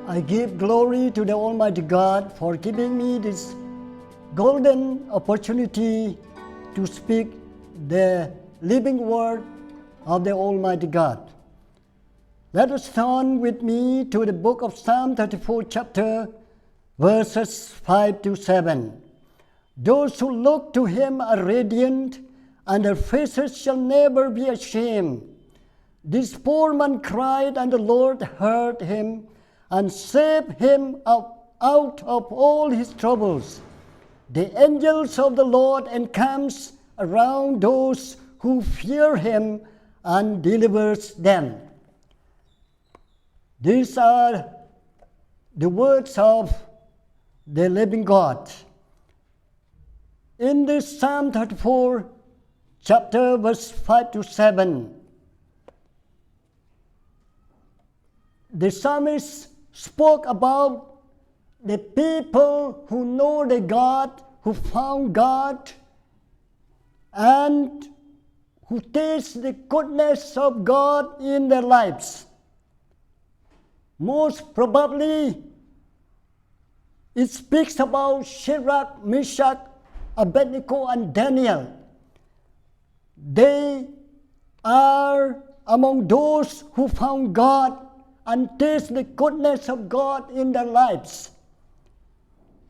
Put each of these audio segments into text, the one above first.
I give glory to the Almighty God for giving me this golden opportunity to speak the living word of the Almighty God. Let us turn with me to the book of Psalm 34 chapter, verses 5 to 7. Those who look to him are radiant, and their faces shall never be ashamed. This poor man cried, and the Lord heard him and saved him out of all his troubles. The angels of the Lord encamps around those who fear him and delivers them. These are the words of the living God. In this Psalm 34, chapter verse 5 to 7, the psalmist spoke about the people who know the God, who found God, and who taste the goodness of God in their lives. Most probably, it speaks about Shadrach, Meshach, Abednego, and Daniel. They are among those who found God and taste the goodness of God in their lives.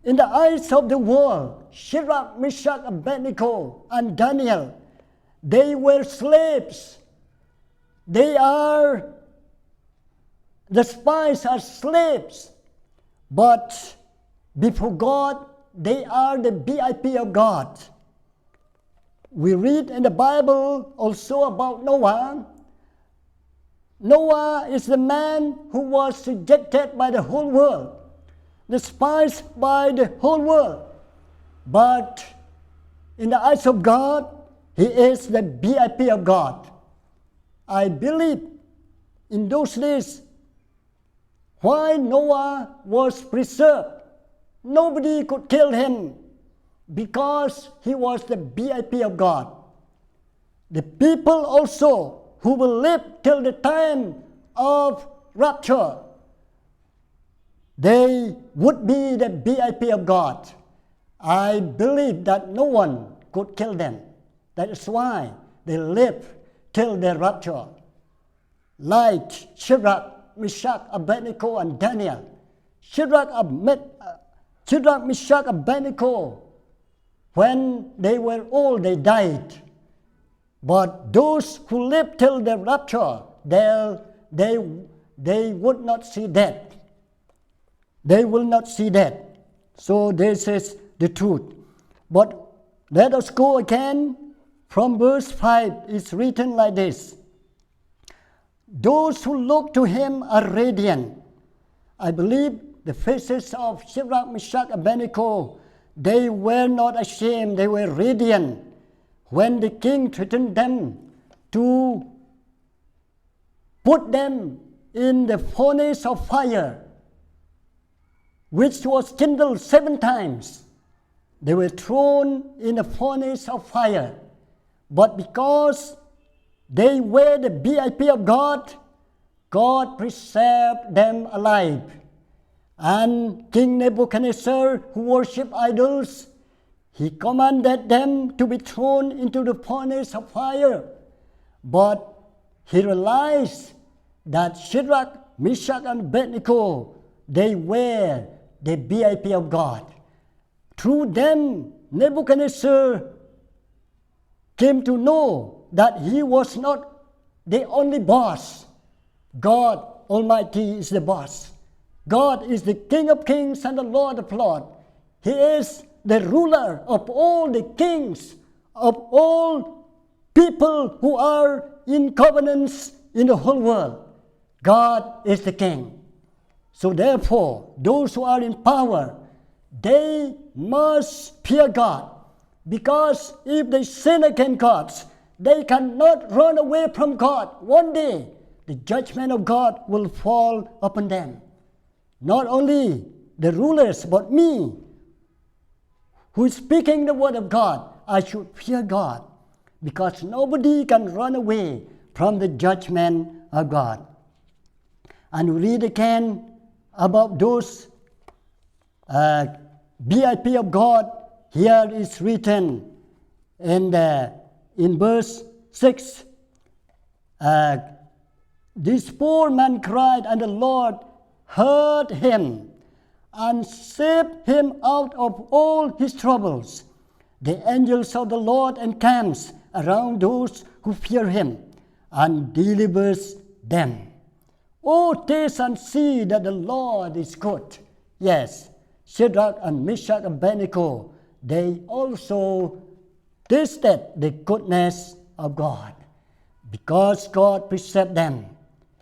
In the eyes of the world, Shadrach, Meshach, Abednego, and Daniel, they were slaves. The spies are slaves, but before God, they are the VIP of God. We read in the Bible also about Noah. Noah is the man who was rejected by the whole world, despised by the whole world. But in the eyes of God, he is the VIP of God. I believe in those days, why Noah was preserved, nobody could kill him because he was the VIP of God. The people also who will live till the time of rapture, they would be the VIP of God. I believe that no one could kill them. That is why they live till the rapture. Like Shadrach, Meshach, Abednego, and Daniel. Shadrach, Meshach, Abednego, when they were old, they died. But those who live till the rapture, they would not see death. They will not see death. So this is the truth. But let us go again from verse 5. It's written like this. Those who look to him are radiant. I believe the faces of Shadrach, Meshach, Abednego, they were not ashamed, they were radiant. When the king threatened them to put them in the furnace of fire, which was kindled 7 times, they were thrown in the furnace of fire. But because they were the VIP of God, God preserved them alive. And King Nebuchadnezzar, who worshipped idols, he commanded them to be thrown into the furnace of fire. But he realized that Shadrach, Meshach, and Abednego, they were the VIP of God. Through them, Nebuchadnezzar came to know that he was not the only boss. God Almighty is the boss. God is the King of kings and the Lord of lords. He is the ruler of all the kings, of all people who are in covenants in the whole world. God is the King. So therefore, those who are in power, they must fear God. Because if they sin against God, they cannot run away from God. One day, the judgment of God will fall upon them. Not only the rulers, but me, who is speaking the word of God. I should fear God, because nobody can run away from the judgment of God. And we read again about those BIP of God, here is written in verse 6. This poor man cried, and the Lord heard him and saved him out of all his troubles. The angels of the Lord encamps around those who fear him and delivers them. Oh, taste and see that the Lord is good. Yes, Shadrach and Meshach and Abednego, they also tasted the goodness of God. Because God preserved them.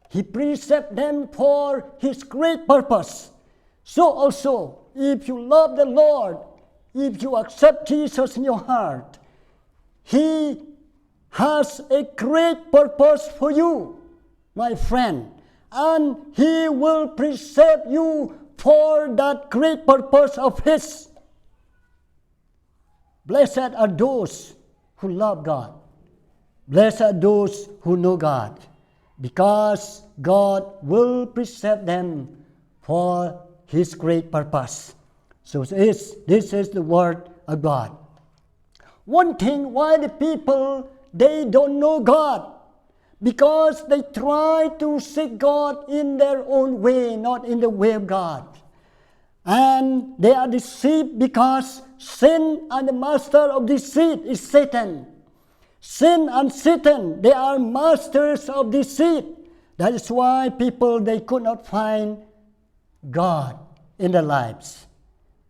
He preserved them for His great purpose. So also, if you love the Lord, if you accept Jesus in your heart, He has a great purpose for you, my friend. And He will preserve you for that great purpose of His. Blessed are those who love God. Blessed are those who know God, because God will preserve them for His great purpose. So this is the word of God. One thing why the people, they don't know God, because they try to seek God in their own way, not in the way of God. And they are deceived because sin and the master of deceit is Satan. Sin and Satan, they are masters of deceit. That is why people, they could not find God in their lives,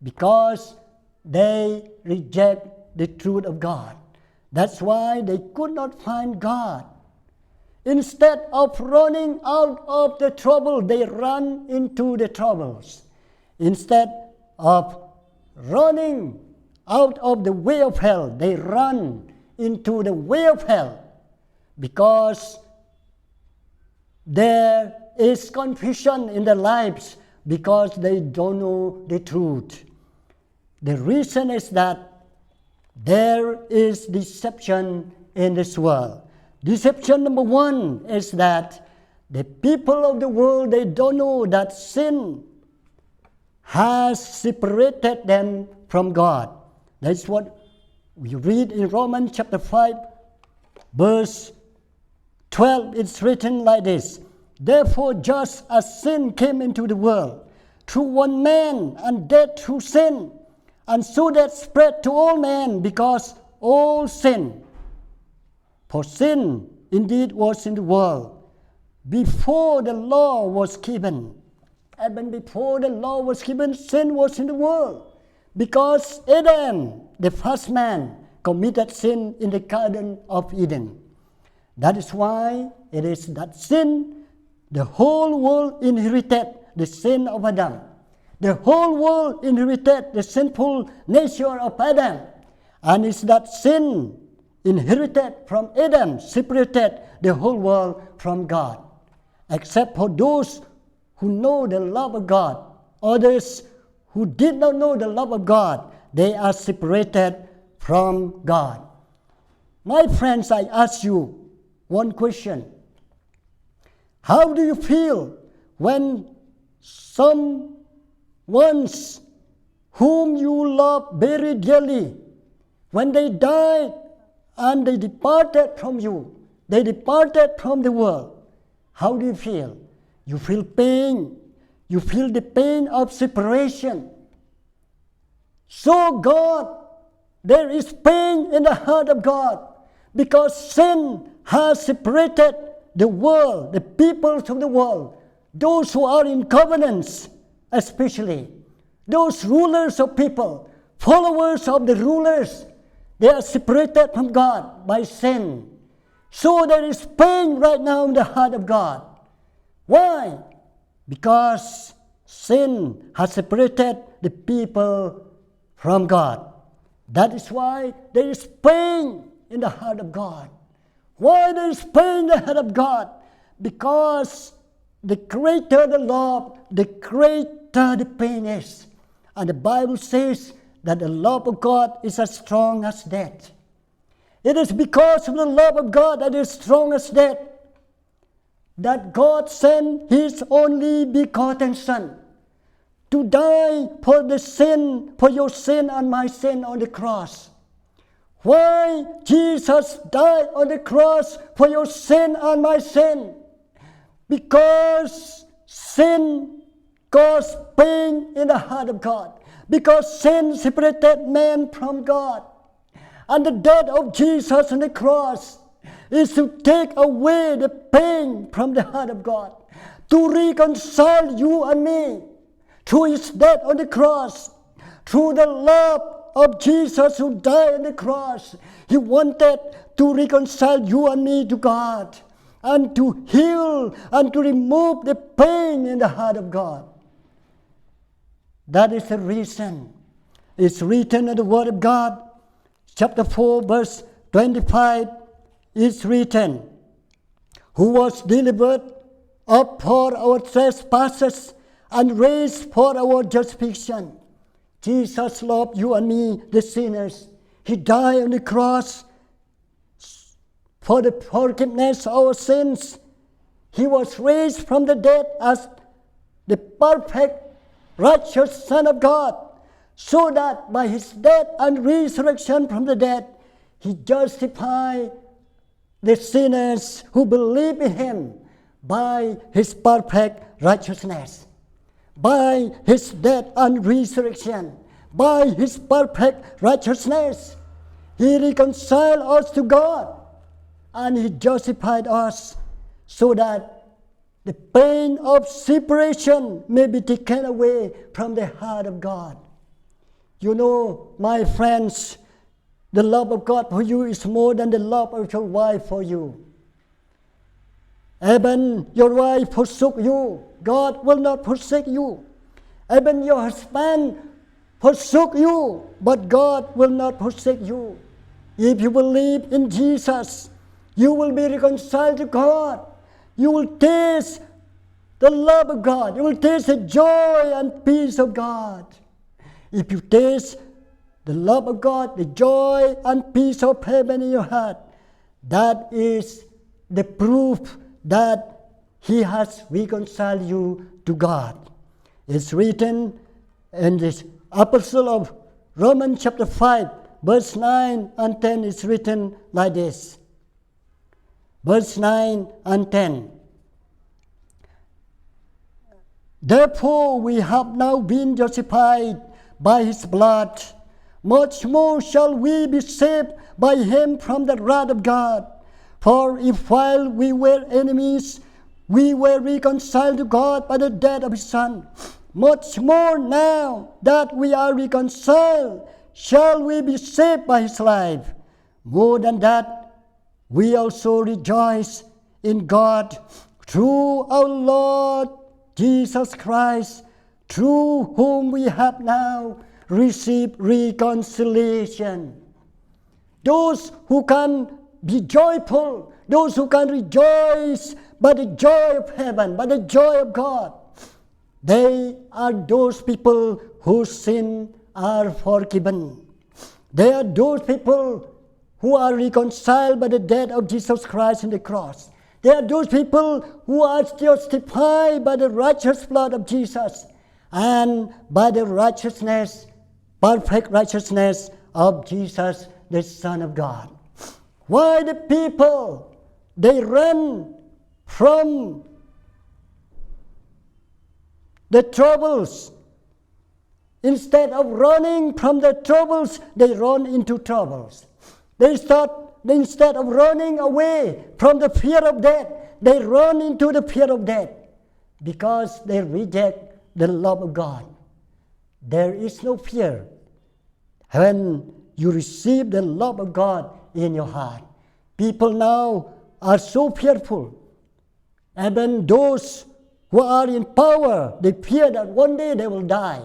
because they reject the truth of God. That's why they could not find God. Instead of running out of the trouble, they run into the troubles. Instead of running out of the way of hell, they run into the way of hell, because there is confusion in their lives, because they don't know the truth. The reason is that there is deception in this world. Deception number one is that the people of the world, they don't know that sin has separated them from God. That's what we read in Romans chapter 5, verse 12. It's written like this: Therefore, just as sin came into the world through one man, and death through sin, and so that spread to all men, because all sin. For sin indeed was in the world before the law was given. Even before the law was given, sin was in the world, because Adam, the first man, committed sin in the Garden of Eden. That is why it is that sin, the whole world inherited the sin of Adam. The whole world inherited the sinful nature of Adam. And it's that sin inherited from Adam separated the whole world from God. Except for those who know the love of God. Others who did not know the love of God, they are separated from God. My friends, I ask you one question. How do you feel when some ones whom you love very dearly, when they died and they departed from you, they departed from the world? How do you feel? You feel pain. You feel the pain of separation. So God, there is pain in the heart of God, because sin has separated the world, the peoples of the world, those who are in covenants, especially those rulers of people, followers of the rulers, they are separated from God by sin. So there is pain right now in the heart of God. Why? Because sin has separated the people from God. That is why there is pain in the heart of God. Why there is pain in the heart of God? Because the greater the love, the greater the pain is. And the Bible says that the love of God is as strong as death. It is because of the love of God that is strong as death that God sent His only begotten Son, to die for the sin, for your sin and my sin on the cross. Why Jesus died on the cross for your sin and my sin? Because sin caused pain in the heart of God. Because sin separated man from God. And the death of Jesus on the cross is to take away the pain from the heart of God, to reconcile you and me through His death on the cross, through the love of Jesus who died on the cross. He wanted to reconcile you and me to God and to heal and to remove the pain in the heart of God. That is the reason. It's written in the Word of God, chapter 4, verse 25, is written, who was delivered up for our trespasses and raised for our justification. Jesus loved you and me, the sinners. He died on the cross for the forgiveness of our sins. He was raised from the dead as the perfect, righteous Son of God, so that by His death and resurrection from the dead, He justified the sinners who believe in Him by His perfect righteousness. By His death and resurrection, by His perfect righteousness, He reconciled us to God and He justified us so that the pain of separation may be taken away from the heart of God. You know, my friends, the love of God for you is more than the love of your wife for you. Even your wife forsook you, God will not forsake you. Even your husband forsook you, but God will not forsake you. If you believe in Jesus, you will be reconciled to God. You will taste the love of God. You will taste the joy and peace of God. If you taste the love of God, the joy and peace of heaven in your heart, that is the proof that He has reconciled you to God. It's written in this epistle of Romans chapter 5, verse 9 and 10 is written like this. Verse 9 and 10. Therefore we have now been justified by His blood. Much more shall we be saved by Him from the wrath of God. For if while we were enemies, we were reconciled to God by the death of His Son, much more now that we are reconciled, shall we be saved by His life. More than that, we also rejoice in God through our Lord Jesus Christ, through whom we have now received reconciliation. Those who can be joyful, those who can rejoice by the joy of heaven, by the joy of God, they are those people whose sins are forgiven. They are those people who are reconciled by the death of Jesus Christ on the cross. They are those people who are justified by the righteous blood of Jesus and by the righteousness, perfect righteousness of Jesus, the Son of God. Why the people, they run from the troubles. Instead of running from the troubles, they run into troubles. Instead of running away from the fear of death, they run into the fear of death because they reject the love of God. There is no fear when you receive the love of God in your heart. People now are so fearful. Even those who are in power, they fear that one day they will die.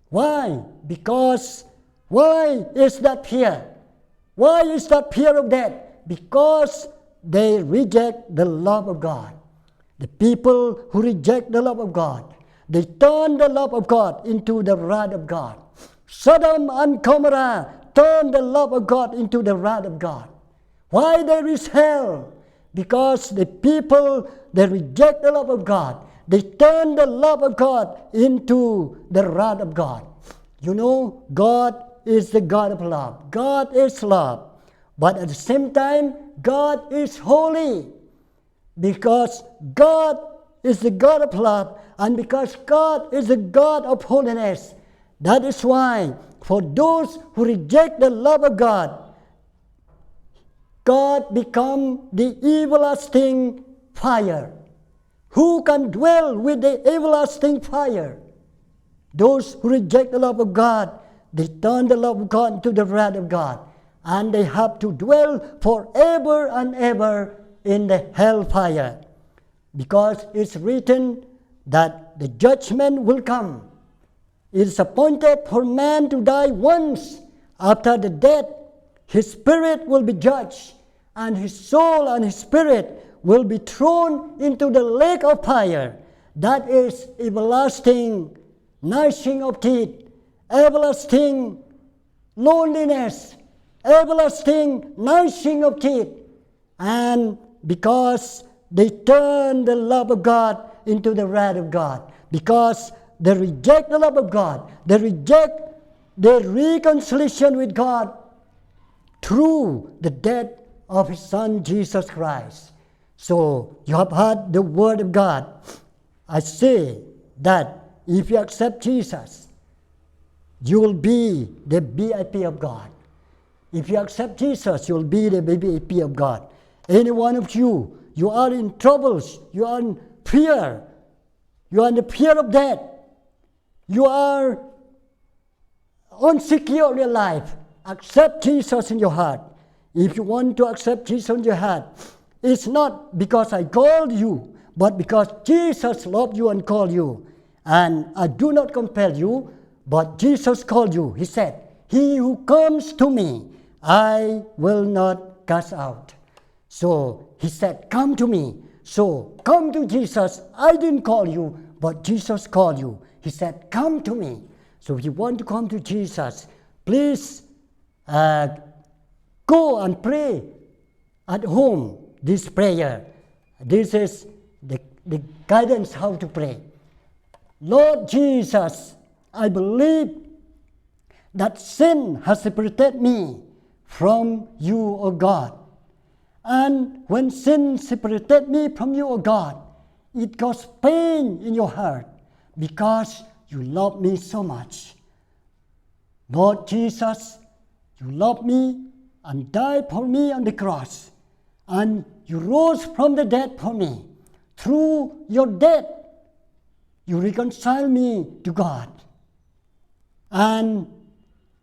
Why? Because, why is that fear? Why is that fear of death? Because they reject the love of God. The people who reject the love of God, they turn the love of God into the wrath of God. Sodom and Gomorrah turned the love of God into the wrath of God. Why there is hell? Because the people, they reject the love of God. they turn the love of God into the wrath of God. You know, God is the God of love. God is love. But at the same time, God is holy. Because God is the God of love, and because God is the God of holiness. That is why, for those who reject the love of God, God become the everlasting fire. Who can dwell with the everlasting fire? Those who reject the love of God, they turn the love of God into the wrath of God. And they have to dwell forever and ever in the hellfire. Because it's written that the judgment will come. It is appointed for man to die once. After the death, his spirit will be judged, and his soul and his spirit will be thrown into the lake of fire. That is everlasting gnashing of teeth, everlasting loneliness, everlasting gnashing of teeth. And because they turn the love of God into the wrath of God, because they reject the love of God, they reject the reconciliation with God through the death of His Son Jesus Christ. So you have heard the word of God. I say that if you accept Jesus, you will be the VIP of God. If you accept Jesus, you will be the VIP of God. Any one of you, you are in troubles, you are in fear, you are in the fear of death, you are unsecure in your life, accept Jesus in your heart. If you want to accept Jesus in your heart, it's not because I called you, but because Jesus loved you and called you. And I do not compel you, but Jesus called you. He said, "He who comes to me, I will not cast out." So He said, "Come to me." So come to Jesus. I didn't call you, but Jesus called you. He said, "Come to me." So if you want to come to Jesus, please go and pray at home this prayer. This is the guidance how to pray. Lord Jesus, I believe that sin has separated me from you, O God. And when sin separated me from you, O God, it caused pain in your heart because you love me so much. Lord Jesus, you love me and died for me on the cross. And you rose from the dead for me. Through your death, you reconcile me to God. And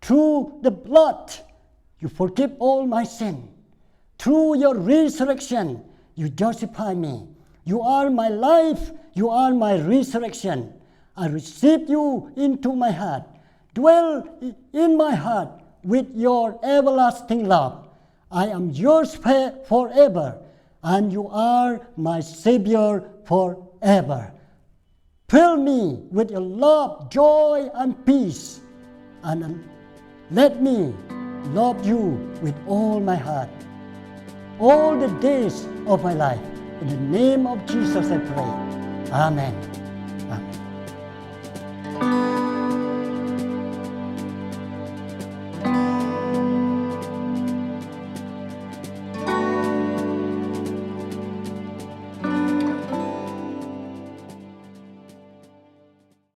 through the blood, you forgive all my sin. Through your resurrection, you justify me. You are my life. You are my resurrection. I receive you into my heart. Dwell in my heart with your everlasting love. I am yours forever, and you are my Savior forever. Fill me with your love, joy, and peace, and let me love you with all my heart, all the days of my life. In the name of Jesus I pray. Amen.